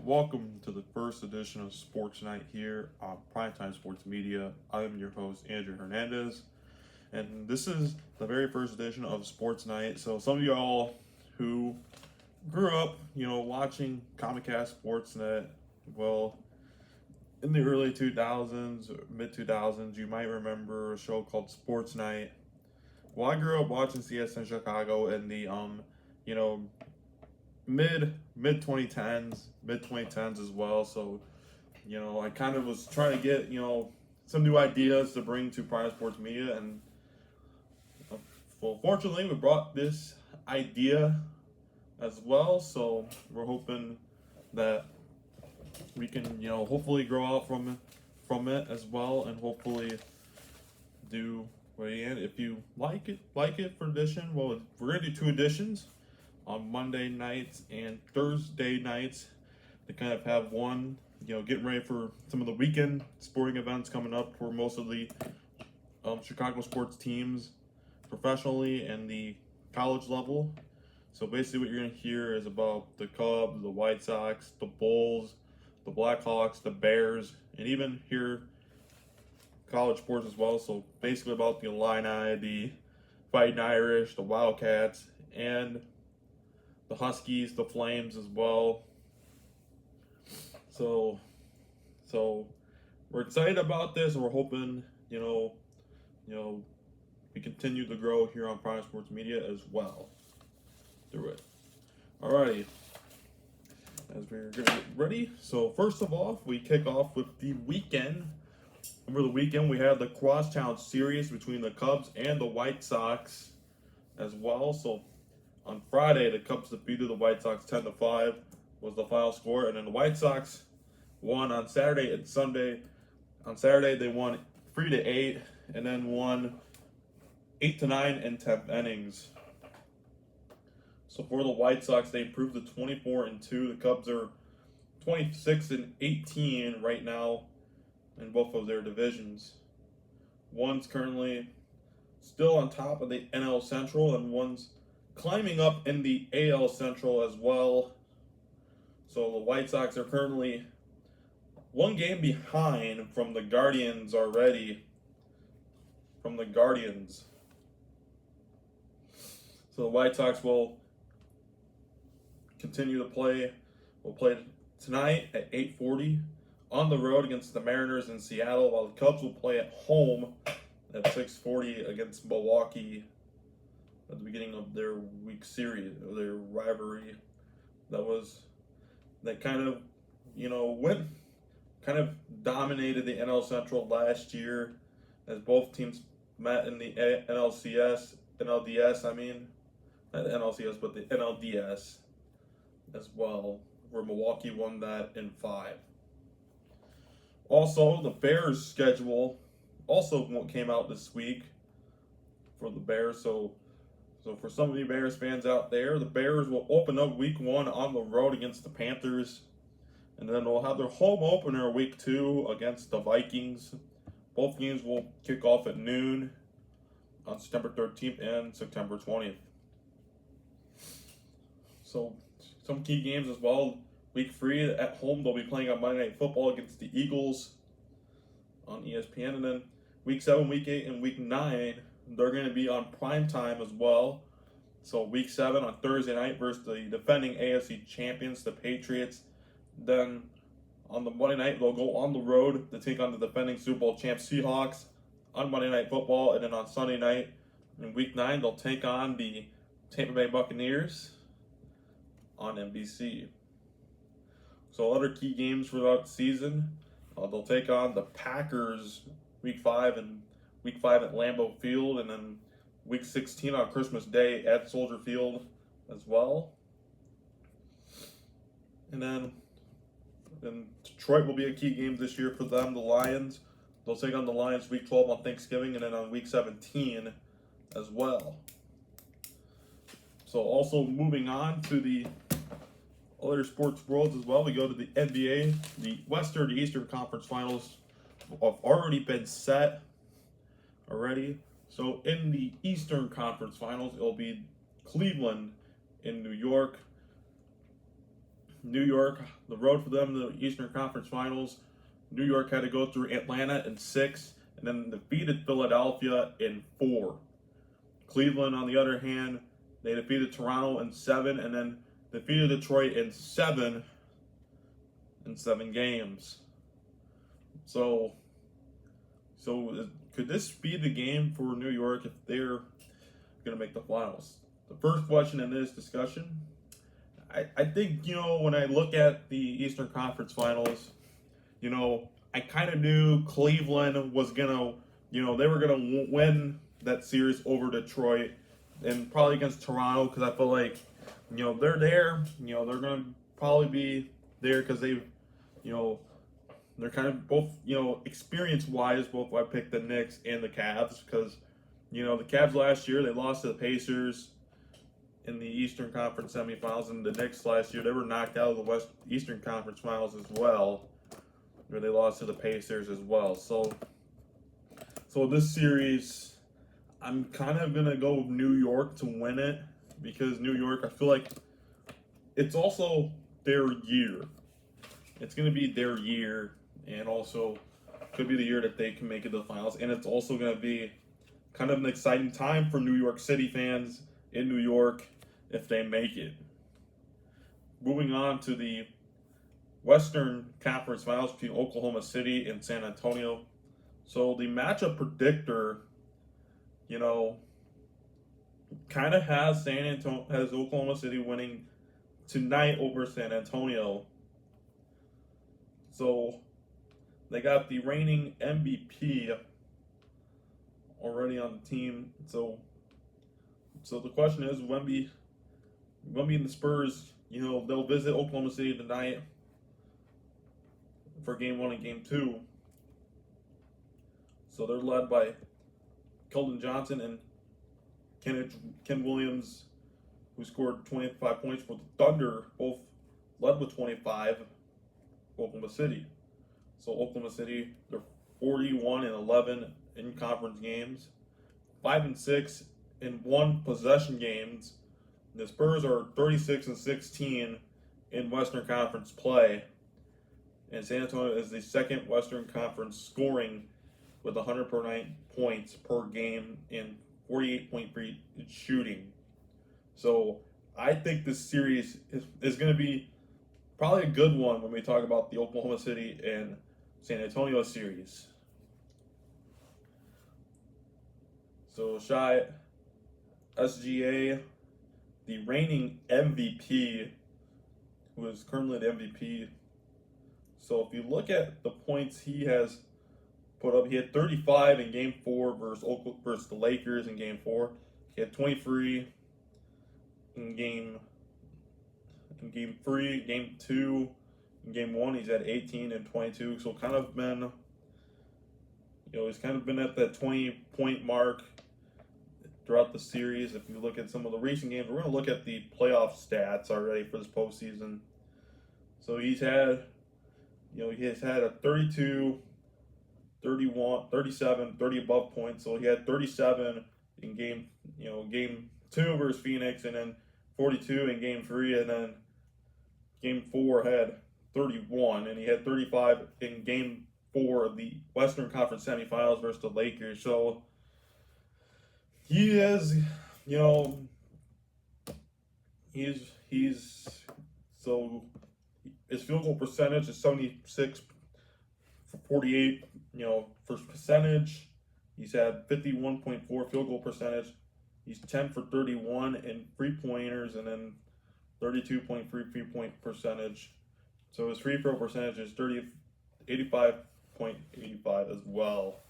welcome to the first edition of Sportsnite here on Primetime Sports Media. I am your host, Andrew Hernandez, and this is the very first edition of Sportsnite. So some of y'all who grew up, watching Comcast Sportsnet, well, in the early 2000s, mid 2000s, you might remember a show called Sportsnite. Well, I grew up watching CSN Chicago in the mid 2010s as well. So, I kind of was trying to get some new ideas to bring to Prime Sports Media, and well, fortunately, we brought this idea as well. So we're hoping that we can hopefully grow out from it as well, and hopefully do if you like it for edition. Well, we're gonna do two editions on Monday nights and Thursday nights to kind of have one, getting ready for some of the weekend sporting events coming up for most of the Chicago sports teams professionally and the college level. So basically what you're going to hear is about the Cubs, the White Sox, the Bulls, the Blackhawks, the Bears, and even hear college sports as well. So basically about the Illini, the Fighting Irish, the Wildcats, and the Huskies, the Flames as well. So we're excited about this, and we're hoping, we continue to grow here on Prime Sports Media as well through it. Alrighty, as we're gonna get ready. So first of all, we kick off with the weekend. Over the weekend, we had the Crosstown series between the Cubs and the White Sox as well. So on Friday, the Cubs defeated the White Sox 10-5 was the final score, and then the White Sox won on Saturday and Sunday. On Saturday, they won 3-8, and then won 8-9 in 10th innings. So for the White Sox, they improved to 24-2. The Cubs are 26-18 right now in both of their divisions. One's currently still on top of the NL Central, and one's climbing up in the AL Central as well. So the White Sox are currently one game behind from the Guardians already. So the White Sox will continue to play. Will play tonight at 8:40 on the road against the Mariners in Seattle, while the Cubs will play at home at 6:40 against Milwaukee at the beginning of their week series, or their rivalry. That kind of dominated the NL Central last year, as both teams met in the NLDS, not the NLCS, but the NLDS as well, where Milwaukee won that in 5. Also, the Bears' schedule also came out this week for the Bears. So for some of you Bears fans out there, the Bears will open up week 1 on the road against the Panthers, and then they'll have their home opener week 2 against the Vikings. Both games will kick off at noon on September 13th and September 20th. So some key games as well. Week 3 at home, they'll be playing on Monday Night Football against the Eagles on ESPN, and then week 7, week 8, and week 9, they're going to be on prime time as well. So week 7 on Thursday night versus the defending AFC champions, the Patriots. Then on the Monday night, they'll go on the road to take on the defending Super Bowl champ Seahawks on Monday Night Football. And then on Sunday night in week 9, they'll take on the Tampa Bay Buccaneers on NBC. So other key games throughout the season, they'll take on the Packers week 5 at Lambeau Field, and then week 16 on Christmas Day at Soldier Field as well. And then Detroit will be a key game this year for them, the Lions. They'll take on the Lions week 12 on Thanksgiving, and then on week 17 as well. So also moving on to the other sports worlds as well, we go to the NBA. The Western and Eastern Conference Finals have already been set already. So in the Eastern Conference Finals, it'll be Cleveland in New York New York, the road for them, the Eastern Conference Finals. New York had to go through Atlanta in 6, and then defeated Philadelphia in 4. Cleveland, on the other hand, they defeated Toronto in 7, and then defeated Detroit in 7 games. So could this be the game for New York if they're going to make the finals? The first question in this discussion, I think, when I look at the Eastern Conference Finals, I kind of knew Cleveland was going to, they were going to win that series over Detroit and probably against Toronto, because I feel like, they're there, they're going to probably be there because they've, they're kind of both, experience-wise, both I picked the Knicks and the Cavs, because, the Cavs last year, they lost to the Pacers in the Eastern Conference semifinals, and the Knicks last year, they were knocked out of the Eastern Conference finals as well, where they lost to the Pacers as well. So this series, I'm kind of going to go with New York to win it, because New York, I feel like it's also their year. It's going to be their year, and also could be the year that they can make it to the finals. And it's also going to be kind of an exciting time for New York City fans in New York if they make it. Moving on to the Western Conference Finals between Oklahoma City and San Antonio. So the matchup predictor, kind of has Oklahoma City winning tonight over San Antonio. So they got the reigning MVP already on the team. So the question is, Wemby and the Spurs, they'll visit Oklahoma City tonight for Game 1 and Game 2. So they're led by Keldon Johnson and Ken Williams, who scored 25 points for the Thunder, both led with 25. Oklahoma City. So Oklahoma City, they're 41-11 in conference games, 5-6 in one possession games. The Spurs are 36-16 in Western Conference play, and San Antonio is the second Western Conference scoring with 109 points per game and 48.3 shooting. So I think this series is going to be probably a good one when we talk about the Oklahoma City and San Antonio series. So Shai, SGA, the reigning MVP, who is currently the MVP. So if you look at the points he has put up, he had 35 in Game 4 versus the Lakers in Game 4. He had 23 in Game 3, Game 2, in Game 1 he's at 18 and 22. So kind of been, he's kind of been at that 20-point mark throughout the series. If you look at some of the recent games, we're going to look at the playoff stats already for this postseason. So he's had, he has had a 32, 31, 37, 30 above points. So he had 37 in Game 2 versus Phoenix, and then 42 in Game 3, and then Game 4 had 31, and he had 35 in Game 4 of the Western Conference semifinals versus the Lakers. So he is, so his field goal percentage is 76 for 48, for percentage. He's had 51.4 field goal percentage. He's 10 for 31 in three-pointers, and then 32.3 three-point percentage. So his free throw percentage is 85.85 as well.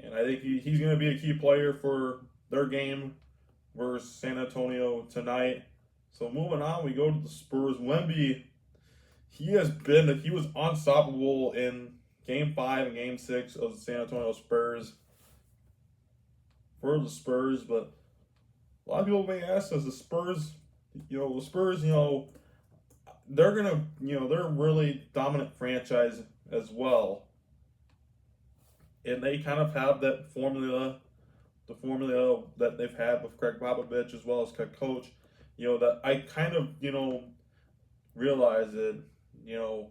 And I think he's going to be a key player for their game versus San Antonio tonight. So moving on, we go to the Spurs. Wemby, he was unstoppable in Game 5 and Game 6 of the San Antonio Spurs. For the Spurs, but a lot of people may ask us, the Spurs, they're gonna, they're a really dominant franchise as well. And they kind of have that formula, the formula that they've had with Craig Popovich as well as head coach. that I kind of, realized that, you know,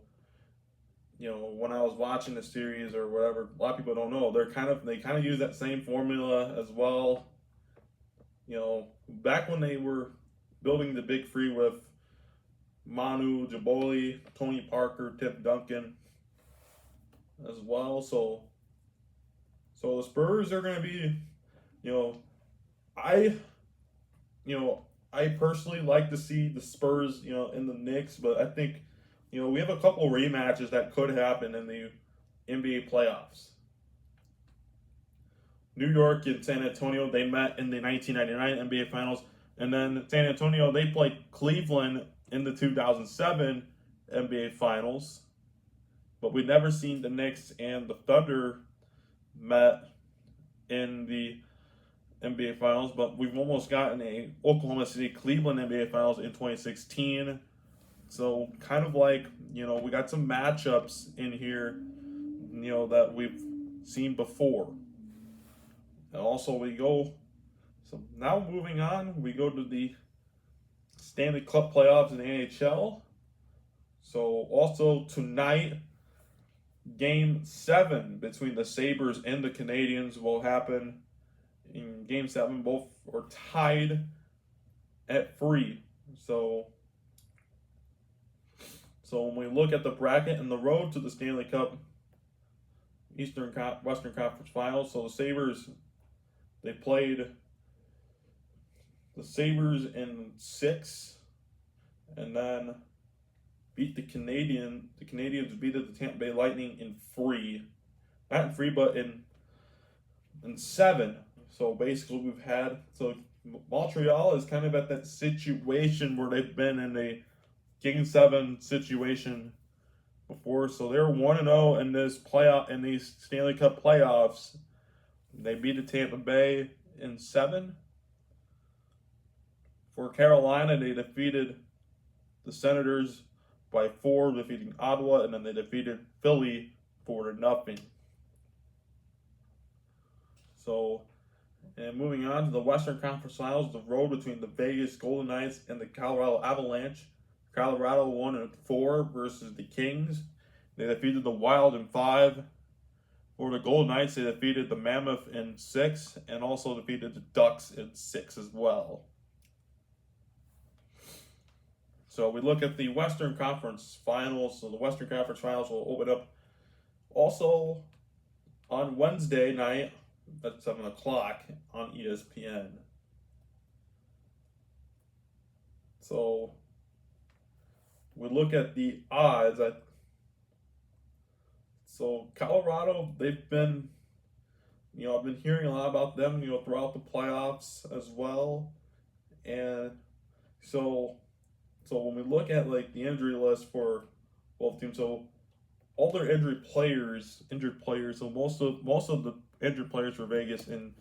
when I was watching the series or whatever, a lot of people don't know they kind of use that same formula as well. Back when they were building the big three with Manu Ginobili, Tony Parker, Tip Duncan as well. So the Spurs are going to be, you know, I, you know, I personally like to see the Spurs, in the Knicks, but I think, we have a couple rematches that could happen in the NBA playoffs. New York and San Antonio, they met in the 1999 NBA Finals, and then San Antonio, they played Cleveland in the 2007 NBA Finals, but we've never seen the Knicks and the Thunder met in the NBA Finals, but we've almost gotten a Oklahoma City Cleveland NBA Finals in 2016. So kind of like, we got some matchups in here, that we've seen before. And also so now moving on, we go to the Stanley Cup playoffs in the NHL. So also tonight, Game 7 between the Sabres and the Canadiens will happen. In Game 7, both are tied at 3. So when we look at the bracket and the road to the Stanley Cup Western Conference Finals, so the Sabres, they played the Sabres in 6, and then beat the Canadiens. The Canadiens beat the Tampa Bay Lightning in 3. Not in 3, but in 7. So basically Montreal is kind of at that situation where they've been in a Game 7 situation before. So they're 1-0 in these Stanley Cup playoffs. They beat the Tampa Bay in 7. For Carolina, they defeated the Senators by 4, defeating Ottawa, and then they defeated Philly 4-0. So, and moving on to the Western Conference Finals, the road between the Vegas Golden Knights and the Colorado Avalanche. Colorado won in 4 versus the Kings. They defeated the Wild in 5. For the Golden Knights, they defeated the Mammoth in 6, and also defeated the Ducks in 6 as well. So we look at the Western Conference Finals. So the Western Conference Finals will open up also on Wednesday night at 7 o'clock on ESPN. So we look at the odds. So Colorado, they've been, I've been hearing a lot about them, throughout the playoffs as well. And so when we look at like the injury list for both teams, so all their injured players, so most of the injured players for Vegas and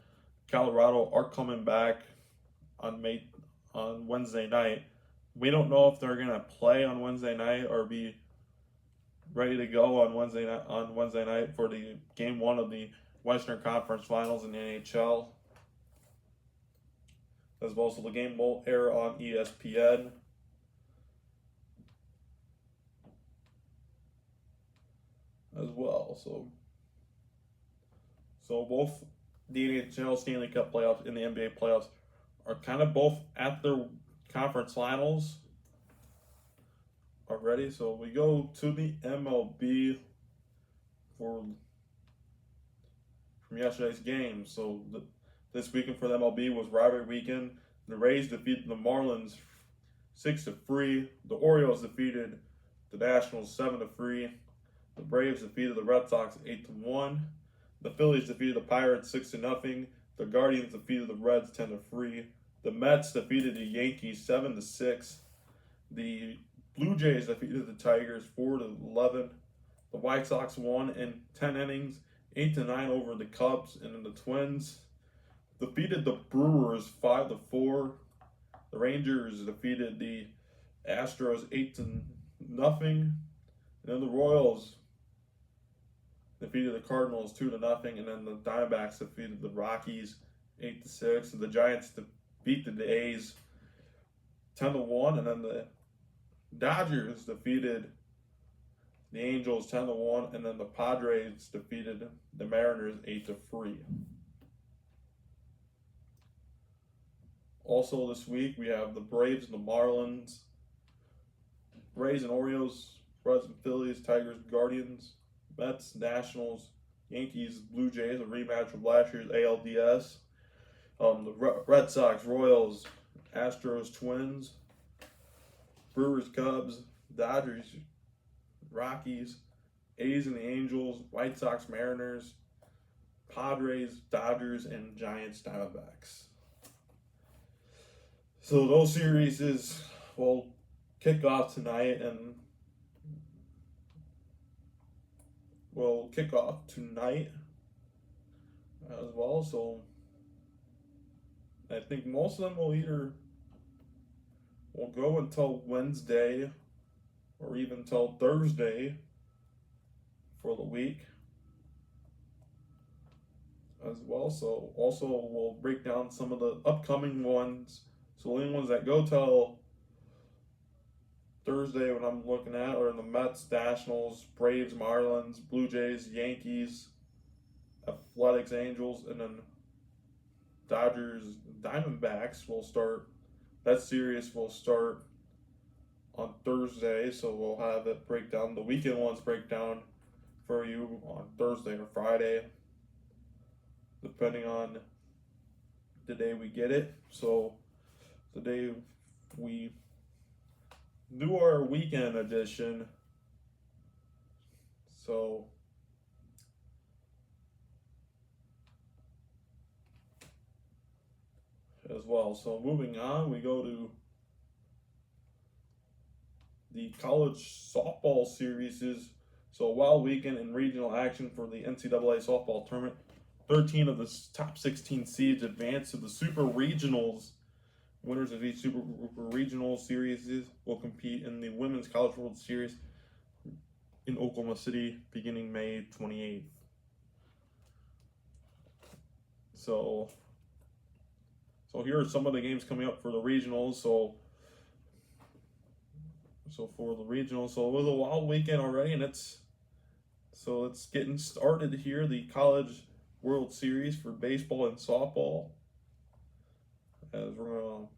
Colorado are coming back on Wednesday night. We don't know if they're gonna play on Wednesday night or be ready to go on Wednesday night for the Game 1 of the Western Conference Finals in the NHL. As well, so the game will air on ESPN. As well, so both the NHL Stanley Cup playoffs and the NBA playoffs are kind of both at their conference finals already. So we go to the MLB from yesterday's game. So this weekend for the MLB was rivalry weekend. The Rays defeated the Marlins 6-3. The Orioles defeated the Nationals 7-3. The Braves defeated the Red Sox 8-1. The Phillies defeated the Pirates 6-0. The Guardians defeated the Reds 10-3. The Mets defeated the Yankees 7-6. The Blue Jays defeated the Tigers 4-11. The White Sox won in 10 innings, 8-9 over the Cubs, and then the Twins defeated the Brewers 5-4. The Rangers defeated the Astros 8-0. And then the Royals defeated the Cardinals 2-0, and then the Diamondbacks defeated the Rockies 8-6, and the Giants beat the A's 10-1, and then the Dodgers defeated the Angels 10-1, and then the Padres defeated the Mariners 8-3. Also this week we have the Braves and the Marlins, Rays and Orioles, Reds and Phillies, Tigers, Guardians, Mets, Nationals, Yankees, Blue Jays, a rematch of last year's ALDS. The Red Sox, Royals, Astros, Twins, Brewers, Cubs, Dodgers, Rockies, A's and the Angels, White Sox, Mariners, Padres, Dodgers, and Giants, Diamondbacks. So those series will kick off tonight, and will kick off tonight as well. So I think most of them will go until Wednesday or even till Thursday for the week as well. So also we'll break down some of the upcoming ones. So the only ones that go till Thursday, when I'm looking at, are the Mets, Nationals, Braves, Marlins, Blue Jays, Yankees, Athletics, Angels, and then Dodgers, Diamondbacks will start. That series will start on Thursday, so we'll have it break down. The weekend ones break down for you on Thursday or Friday, depending on the day we get it. So the day we do our weekend edition, so as well. So moving on, we go to the college softball series. So wild weekend in regional action for the NCAA softball tournament. 13 of the top 16 seeds advance to the Super Regionals. Winners of each Super Regional series will compete in the Women's College World Series in Oklahoma City beginning May 28th. So here are some of the games coming up for the regionals. So for the regionals, so it was a wild weekend already, and it's getting started here. The College World Series for baseball and softball, as we're going to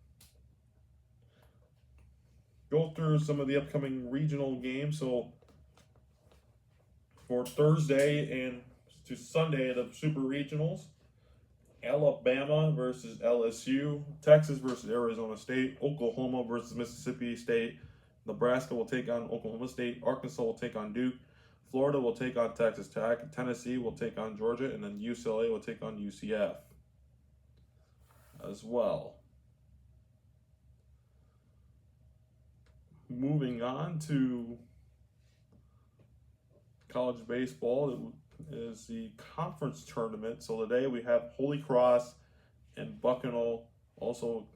go through some of the upcoming regional games. So for Thursday and to Sunday, the Super Regionals, Alabama versus LSU, Texas versus Arizona State, Oklahoma versus Mississippi State, Nebraska will take on Oklahoma State, Arkansas will take on Duke, Florida will take on Texas Tech, Tennessee will take on Georgia, and then UCLA will take on UCF as well. Moving on to college baseball, it is the conference tournament. So today we have Holy Cross and Bucknell also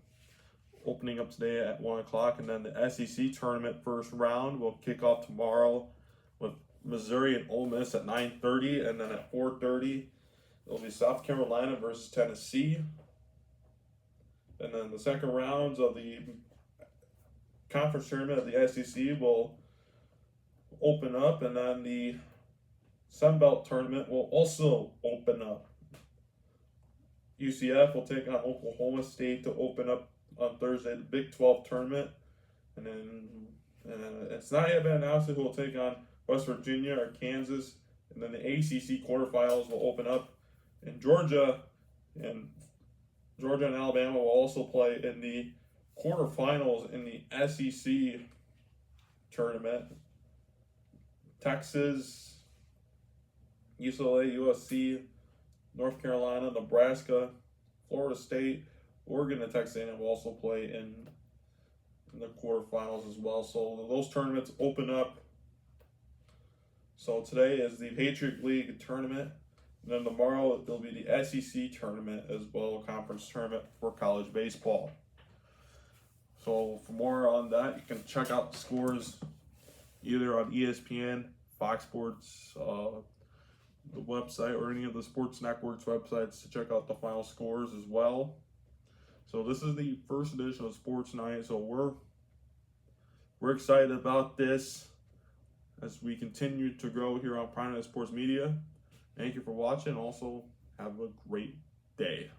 opening up today at 1 o'clock, and then the SEC tournament first round will kick off tomorrow with Missouri and Ole Miss at 9:30, and then at 4:30 it'll be South Carolina versus Tennessee. And then the second rounds of the conference tournament of the SEC will open up, and then the Sun Belt tournament will also open up. UCF will take on Oklahoma State to open up on Thursday, the Big 12 tournament. And then it's not yet been announced who will take on West Virginia or Kansas. And then the ACC quarterfinals will open up. And Georgia and Alabama will also play in the quarterfinals in the SEC tournament. Texas, UCLA, USC, North Carolina, Nebraska, Florida State, Oregon, and Texas A&M will also play in the quarterfinals as well. So those tournaments open up. So today is the Patriot League tournament. And then tomorrow it'll be the SEC tournament as well, conference tournament for college baseball. So for more on that, you can check out the scores either on ESPN, Fox Sports, the website, or any of the sports networks websites to check out the final scores as well. So this is the first edition of Sports Night. So we're excited about this as we continue to grow here on Sports Media. Thank you for watching. Also, have a great day.